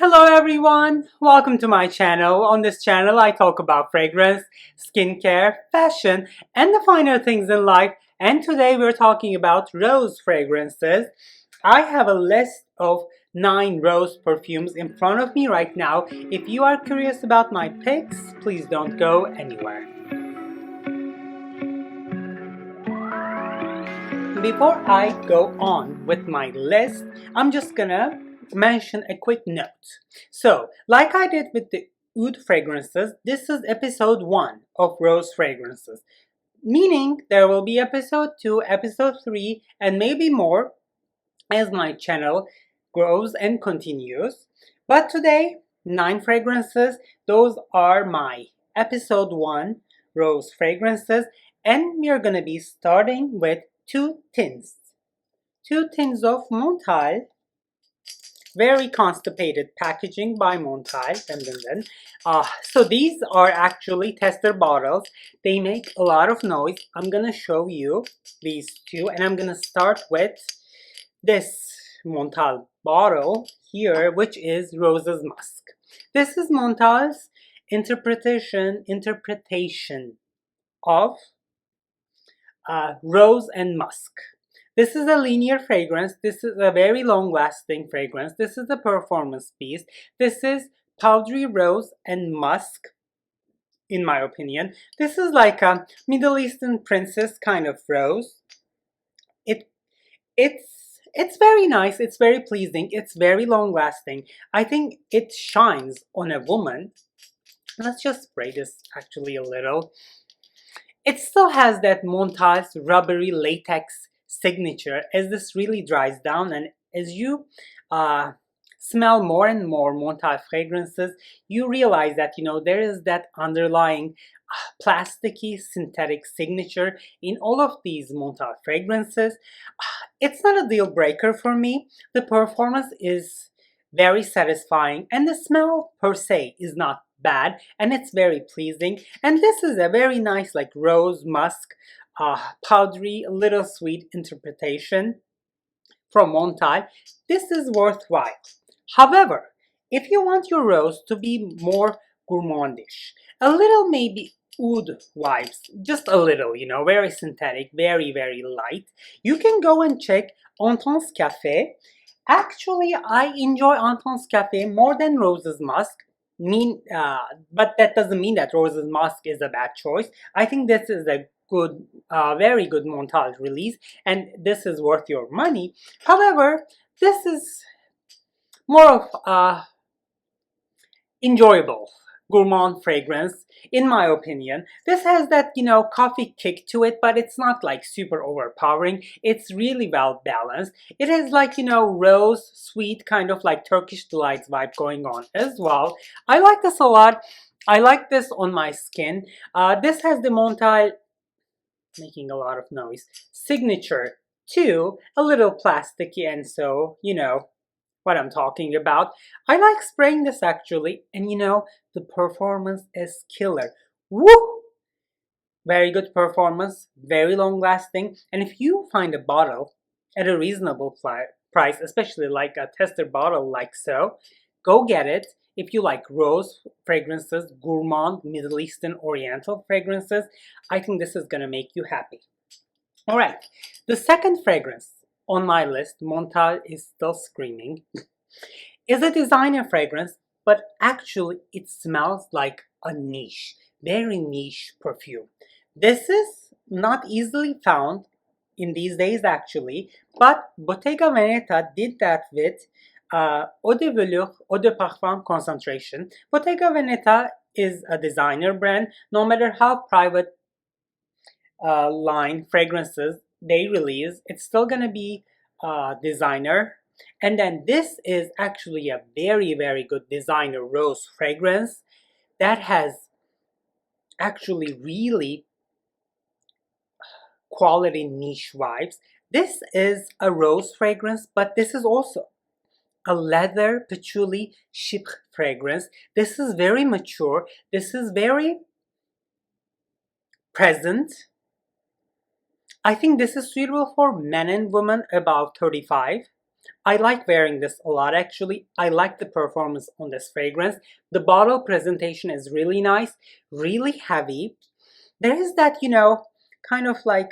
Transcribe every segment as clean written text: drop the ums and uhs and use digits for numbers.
Hello everyone! Welcome to my channel. On this channel I talk about fragrance, skincare, fashion, and the finer things in life. And today we're talking about rose fragrances. I have a list of 9 rose perfumes in front of me right now. If you are curious about my picks, please don't go anywhere. Before I go on with my list, I'm just gonna mention a quick note. So, like I did with the oud fragrances, this is episode 1 of rose fragrances. Meaning there will be episode 2, episode 3, and maybe more as my channel grows and continues. But today, 9 fragrances, those are my episode 1 rose fragrances, and we are gonna be starting with 2 tins. 2 tins of Montale. Very constipated packaging by Montale. So these are actually tester bottles. They make a lot of noise. I'm gonna show you these two, and I'm gonna start with this Montale bottle here, which is Rose's Musk. This is Montale's interpretation of rose and musk. This is a linear fragrance. This is a very long-lasting fragrance. This is a performance piece. This is powdery rose and musk, in my opinion. This is like a Middle Eastern princess kind of rose. It's very nice. It's very pleasing. It's very long-lasting. I think it shines on a woman. Let's just spray this actually a little. It still has that Montale's rubbery latex signature as this really dries down, and as you smell more and more Montale fragrances, you realize that there is that underlying plasticky synthetic signature in all of these Montale fragrances. It's not a deal breaker for me. The performance is very satisfying, and the smell per se is not bad, and it's very pleasing. And this is a very nice like rose musk powdery little sweet interpretation from Montale. This is worthwhile. However, if you want your rose to be more gourmandish, a little maybe oud vibes, just a little, very synthetic, very light, you can go and check Anton's Café. Actually, I enjoy Anton's Café more than Rose's Musk. But that doesn't mean that Rose's Musk is a bad choice. I think this is a good, very good Montale release, and this is worth your money. However, this is more of enjoyable gourmand fragrance, in my opinion. This has that, coffee kick to it, but it's not like super overpowering. It's really well balanced. It has like, rose, sweet, kind of like Turkish delights vibe going on as well. I like this a lot. I like this on my skin. This has the Montale, making a lot of noise, signature too, a little plasticky, and so, what I'm talking about. I like spraying this actually, and the performance is killer. Woo! Very good performance, very long lasting, and if you find a bottle at a reasonable price, especially like a tester bottle like so, go get it. If you like rose fragrances, gourmand, Middle Eastern, Oriental fragrances, I think this is gonna make you happy. Alright, the second fragrance on my list, Montale is still screaming, is a designer fragrance, but actually it smells like a niche, very niche perfume. This is not easily found in these days actually, but Bottega Veneta did that with Eau de Velours, Eau de Parfum concentration. Bottega Veneta is a designer brand. No matter how private line fragrances they release, it's still gonna be designer. And then this is actually a very good designer rose fragrance that has actually really quality niche vibes. This is a rose fragrance, but this is also a leather patchouli chypre fragrance. This is very mature. This is very present. I think this is suitable for men and women about 35. I like wearing this a lot actually. I like the performance on this fragrance. The bottle presentation is really nice, really heavy. There is that, kind of like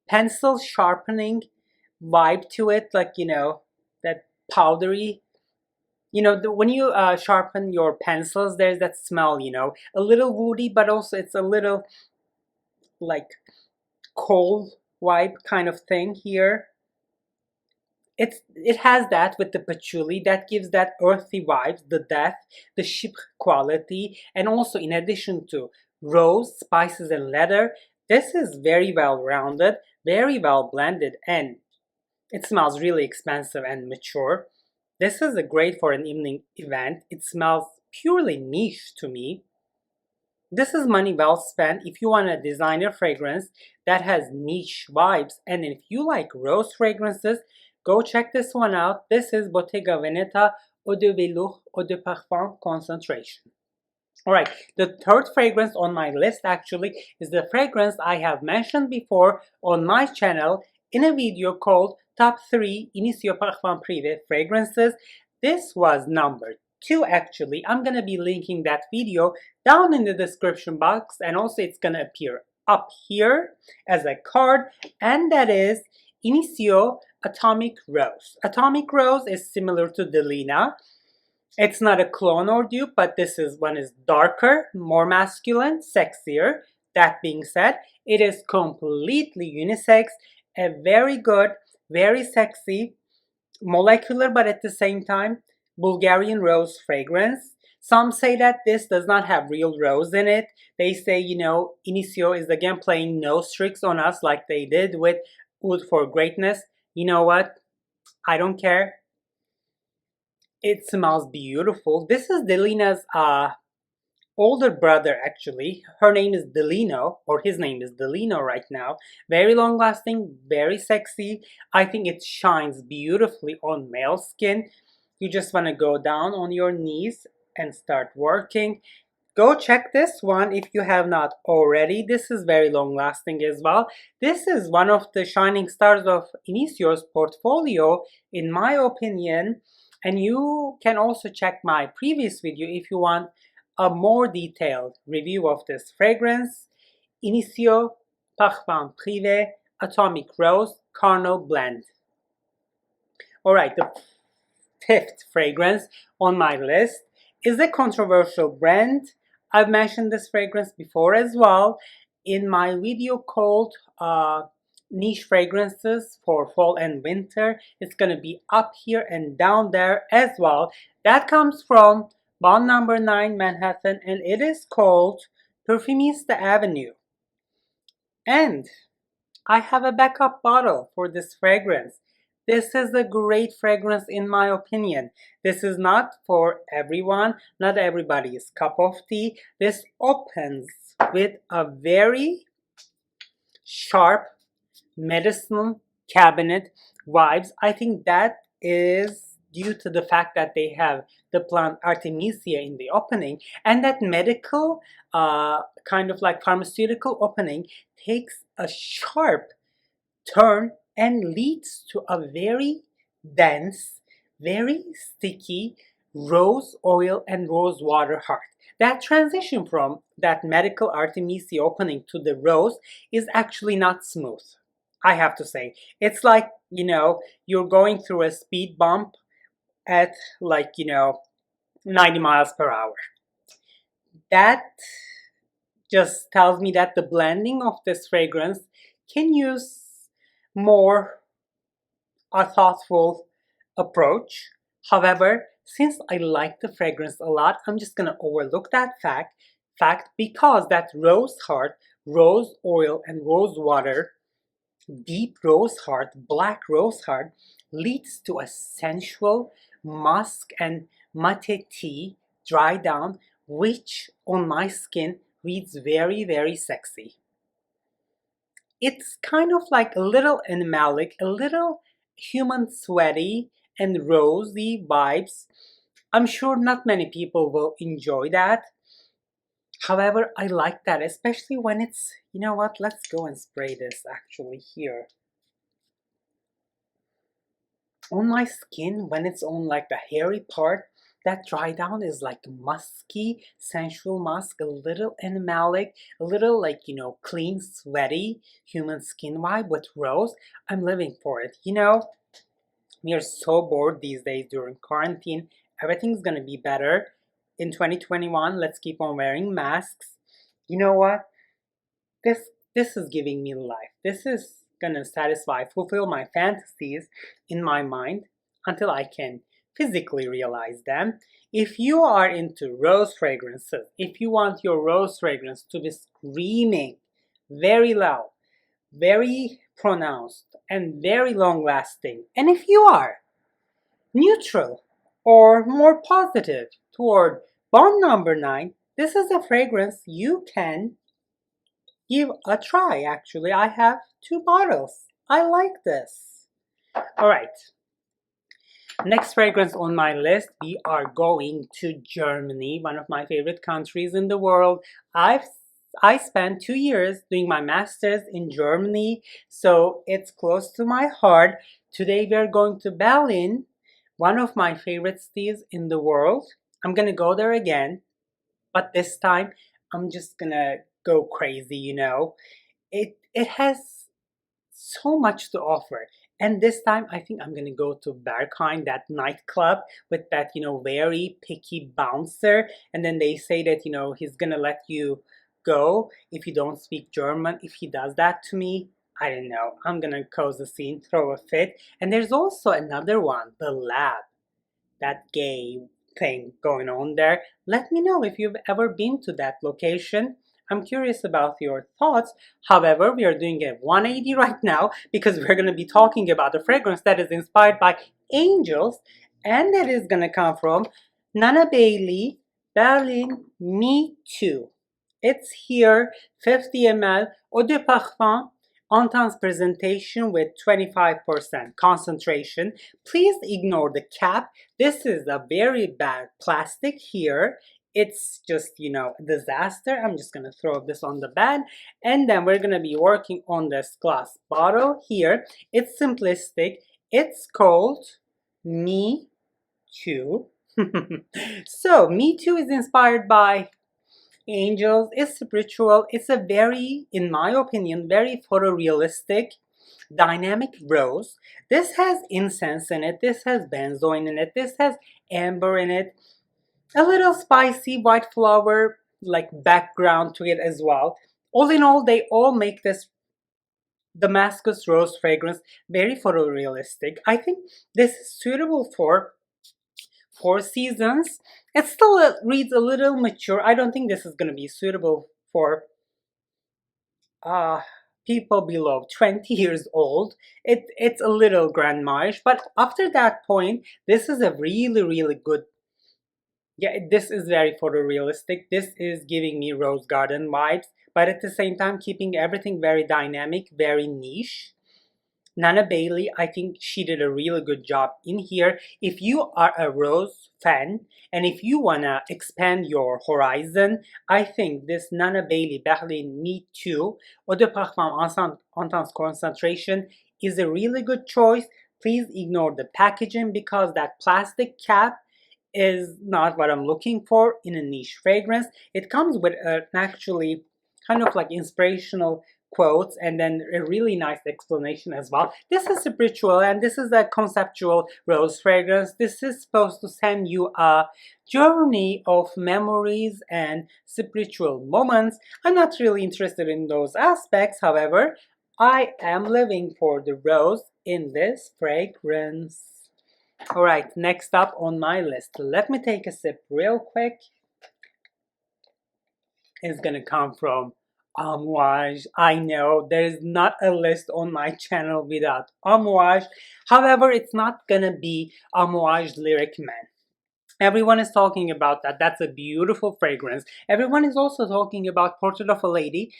pencil sharpening vibe to it, like, that powdery. When you sharpen your pencils, there's that smell, a little woody, but also it's a little like cold vibe kind of thing here. It has that with the patchouli that gives that earthy vibes, the depth, the chic quality, and also in addition to rose, spices, and leather, this is very well rounded, very well blended, and it smells really expensive and mature. This is a great for an evening event. It smells purely niche to me. This is money well spent if you want a designer fragrance that has niche vibes. And if you like rose fragrances, go check this one out. This is Bottega Veneta Eau de Velours Eau de Parfum Concentration. Alright, the third fragrance on my list actually is the fragrance I have mentioned before on my channel in a video called Top 3 Initio Parfum Privés Fragrances. This was number 2 actually. I'm gonna be linking that video down in the description box, and also it's gonna appear up here as a card, and that is Initio Atomic Rose. Atomic Rose is similar to Delina. It's not a clone or dupe, but this one is darker, more masculine, sexier. That being said, it is completely unisex, a very good, very sexy, molecular, but at the same time, Bulgarian rose fragrance. Some say that this does not have real rose in it. They say, Initio is again playing nose tricks on us like they did with Oud for Greatness. You know what? I don't care. It smells beautiful. This is Delina's older brother actually. Her name is Delino, or his name is Delino right now. Very long lasting, very sexy. I think it shines beautifully on male skin. You just want to go down on your knees and start working. Go check this one if you have not already. This is very long lasting as well. This is one of the shining stars of Initio's portfolio in my opinion. And you can also check my previous video if you want a more detailed review of this fragrance. Initio Parfum Privés Atomic Rose Carnal Blend. Alright, the fifth fragrance on my list is a controversial brand. I've mentioned this fragrance before as well in my video called niche fragrances for fall and winter. It's gonna be up here and down there as well. That comes from Bond number 9 Manhattan, and it is called Perfumista Avenue. And I have a backup bottle for this fragrance. This is a great fragrance in my opinion. This is not for everyone, not everybody's cup of tea. This opens with a very sharp medicine cabinet vibes. I think that is due to the fact that they have the plant Artemisia in the opening, and that medical kind of like pharmaceutical opening takes a sharp turn and leads to a very dense, very sticky rose oil and rose water heart. That transition from that medical Artemisia opening to the rose is actually not smooth, I have to say. It's like, you're going through a speed bump at 90 miles per hour. That just tells me that the blending of this fragrance can use more a thoughtful approach. However, since I like the fragrance a lot, I'm just gonna overlook that fact because that rose heart, rose oil, and rose water, deep rose heart, black rose heart, leads to a sensual musk and mate tea dry down, which on my skin reads very, very sexy. It's kind of like a little animalic, a little human sweaty and rosy vibes. I'm sure not many people will enjoy that. However, I like that, especially when it's, you know what, let's go and spray this actually here. on my skin, when it's on like the hairy part, that dry down is like musky, sensual musk, a little animalic, a little like, you know, clean, sweaty human skin vibe with rose. I'm living for it. You know, we are so bored these days during quarantine. Everything's gonna be better in 2021. Let's keep on wearing masks. You know what? This is giving me life. This is gonna satisfy, fulfill my fantasies in my mind until I can physically realize them. If you are into rose fragrances, if you want your rose fragrance to be screaming very loud, very pronounced, and very long lasting, and if you are neutral or more positive toward bond number 9, this is a fragrance you can give a try. Actually, I have 2 bottles. I like this. All right, next fragrance on my list, we are going to Germany, one of my favorite countries in the world. I spent 2 years doing my master's in Germany, so it's close to my heart. Today we are going to Berlin, one of my favorite cities in the world. I'm gonna go there again, but this time I'm just gonna go crazy, you know. It has so much to offer. And this time I think I'm gonna go to Berghain, that nightclub with that, you know, very picky bouncer. And then they say that, you know, he's gonna let you go if you don't speak German. If he does that to me, I don't know. I'm gonna cause a scene, throw a fit. And there's also another one, the lab, that gay thing going on there. Let me know if you've ever been to that location. I'm curious about your thoughts. However, we are doing a 180 right now because we're going to be talking about a fragrance that is inspired by angels, and that is going to come from Nana Bailey Berlin Me Too. It's here, 50 ml Eau de Parfum intense presentation with 25% concentration. Please ignore the cap. This is a very bad plastic here. It's just, you know, a disaster. I'm just gonna throw this on the bed, and then we're gonna be working on this glass bottle here. It's simplistic. It's called Me Too. So Me Too is inspired by angels. It's spiritual. It's a very, in my opinion, very photorealistic dynamic rose. This has incense in it, this has benzoin in it, this has amber in it, a little spicy white flower like background to it as well. All in all, they all make this Damascus rose fragrance very photorealistic. I think this is suitable for 4 seasons. It still reads a little mature. I don't think this is going to be suitable for uh, people below 20 years old. It's a little grandma-ish, but after that point, this is a really, really good. Yeah, this is very photorealistic. This is giving me rose garden vibes, but at the same time, keeping everything very dynamic, very niche. Nana Bailey, I think she did a really good job in here. If you are a rose fan and if you wanna expand your horizon, I think this Nana Bailey Berlin Me Too Eau de Parfum Intense Concentration is a really good choice. Please ignore the packaging because that plastic cap is not what I'm looking for in a niche fragrance. It comes with an actually kind of like inspirational quotes and then a really nice explanation as well. This is spiritual and this is a conceptual rose fragrance. This is supposed to send you a journey of memories and spiritual moments. I'm not really interested in those aspects, however, I am living for the rose in this fragrance. Alright, next up on my list, let me take a sip real quick. It's gonna come from Amouage. I know there is not a list on my channel without Amouage. However, it's not gonna be Amouage Lyric Man. Everyone is talking about that. That's a beautiful fragrance. Everyone is also talking about Portrait of a Lady.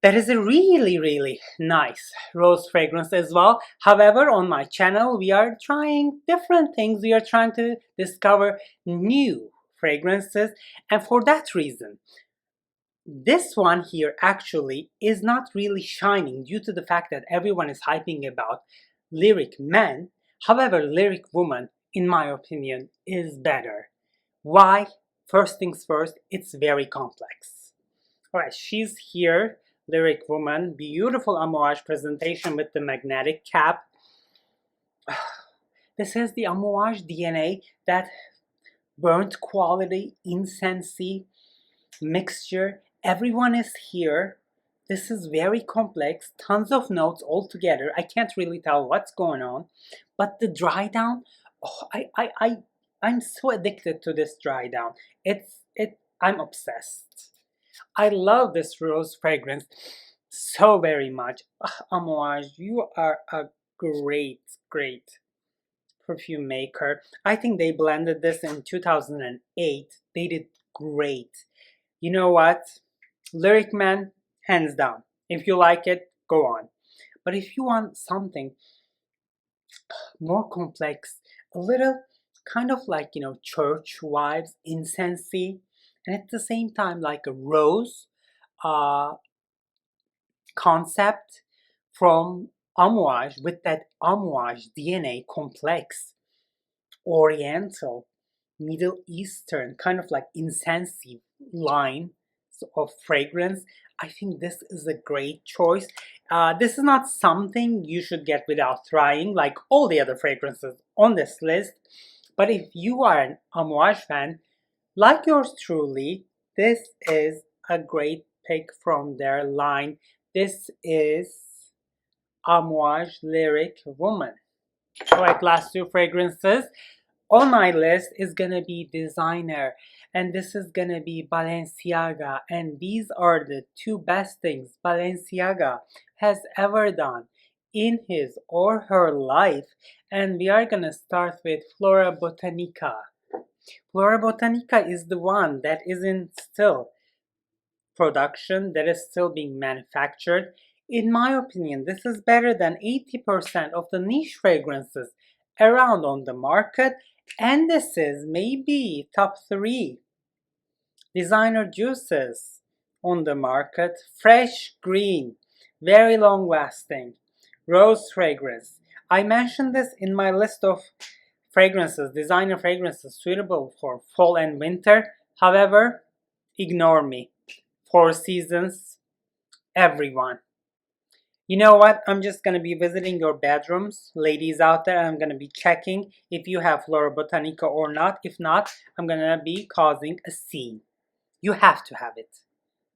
That is a really, really nice rose fragrance as well. However, on my channel, we are trying different things. We are trying to discover new fragrances. And for that reason, this one here actually is not really shining due to the fact that everyone is hyping about Lyric Man. However, Lyric Woman, in my opinion, is better. Why? First things first, it's very complex. Alright, she's here, Lyric Woman, beautiful Amouage presentation with the magnetic cap. This is the Amouage DNA, that burnt quality, incensey, mixture. Everyone is here. This is very complex, tons of notes all together. I can't really tell what's going on, but the dry down, oh, I'm so addicted to this dry down. I'm obsessed. I love this rose fragrance so very much. Amouage, you are a great, great perfume maker. I think they blended this in 2008. They did great. You know what? Lyric Man, hands down. If you like it, go on. But if you want something more complex, a little kind of like, church vibes, incensey, and at the same time like a rose concept from Amouage, with that Amouage DNA complex, Oriental, Middle Eastern, kind of like incensey line of fragrance. I think this is a great choice. This is not something you should get without trying, like all the other fragrances on this list. But if you are an Amouage fan, like yours truly, this is a great pick from their line. This is Amouage Lyric Woman. Alright, last two fragrances on my list is gonna be designer, and this is gonna be Balenciaga, and these are the two best things Balenciaga has ever done in his or her life. And we are gonna start with Florabotanica. Florabotanica is the one that is in still production, that is still being manufactured. In my opinion, this is better than 80% of the niche fragrances around on the market, and this is maybe top 3 designer juices on the market. Fresh green, very long lasting, rose fragrance. I mentioned this in my list of fragrances, designer fragrances suitable for fall and winter. However, ignore me. 4 seasons, everyone. You know what? I'm just going to be visiting your bedrooms, ladies out there. I'm going to be checking if you have Florabotanica or not. If not, I'm going to be causing a scene. You have to have it.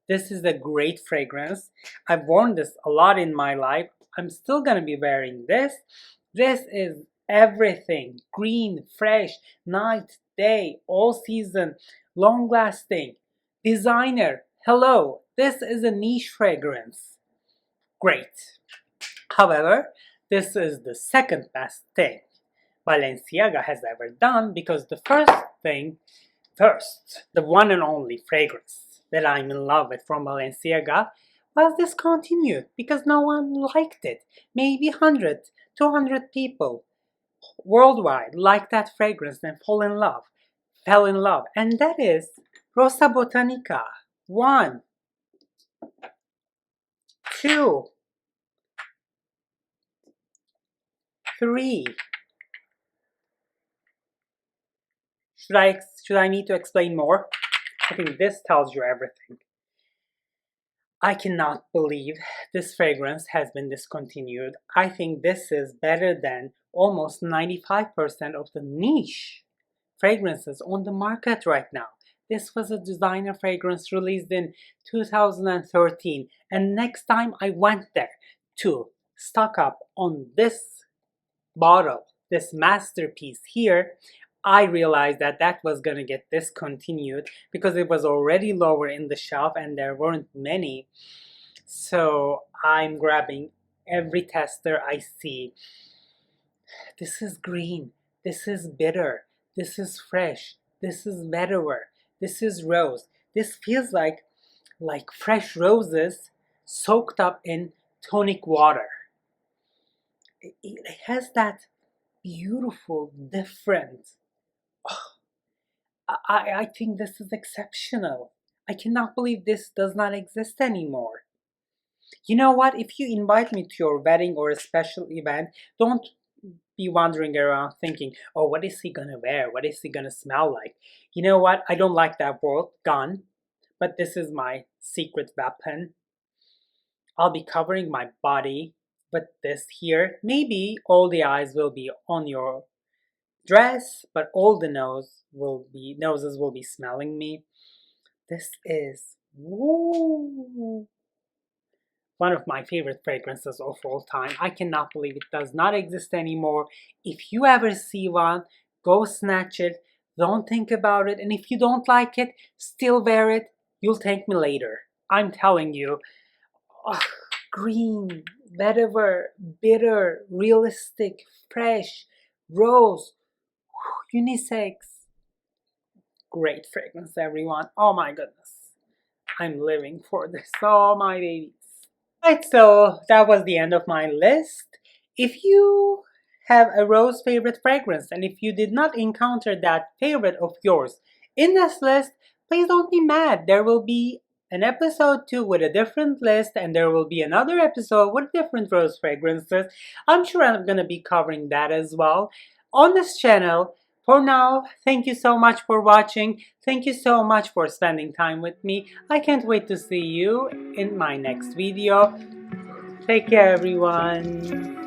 This is a great fragrance. I've worn this a lot in my life. I'm still going to be wearing this. This is everything. Green, fresh, night, day, all season, long lasting, designer. Hello, this is a niche fragrance. Great. However, this is the second best thing Balenciaga has ever done, because the the one and only fragrance that I'm in love with from Balenciaga was discontinued because no one liked it. Maybe 100, 200 people worldwide liked that fragrance and fell in love, and that is Rosabotanica. 1, 2, 3. Should I need to explain more? I think this tells you everything. I cannot believe this fragrance has been discontinued. I think this is better than almost 95% of the niche fragrances on the market right now. This was a designer fragrance released in 2013, and next time I went there to stock up on this bottle, this masterpiece here, I realized that that was gonna get discontinued because it was already lower in the shelf and there weren't many. So I'm grabbing every tester I see. This is green, this is bitter, this is fresh, this is vetiver, this is rose. This feels like fresh roses soaked up in tonic water. It has that beautiful, different. I think this is exceptional. I cannot believe this does not exist anymore. You know what? If you invite me to your wedding or a special event, don't be wandering around thinking, oh, what is he gonna wear? What is he gonna smell like? You know what? I don't like that word, gun, but this is my secret weapon. I'll be covering my body with this here. Maybe all the eyes will be on your dress, but all the noses will be smelling me. This is woo, one of my favorite fragrances of all time. I cannot believe it does not exist anymore. If you ever see one, go snatch it. Don't think about it. And if you don't like it, still wear it. You'll thank me later. I'm telling you. Ugh, green, vetiver, bitter, realistic, fresh, rose, unisex. Great fragrance, everyone. Oh my goodness. I'm living for this. Oh my babies. Right, so that was the end of my list. If you have a rose favorite fragrance and if you did not encounter that favorite of yours in this list, please don't be mad. There will be an episode 2 with a different list, and there will be another episode with different rose fragrances. I'm sure I'm going to be covering that as well on this channel. For now, thank you so much for watching. Thank you so much for spending time with me. I can't wait to see you in my next video. Take care, everyone.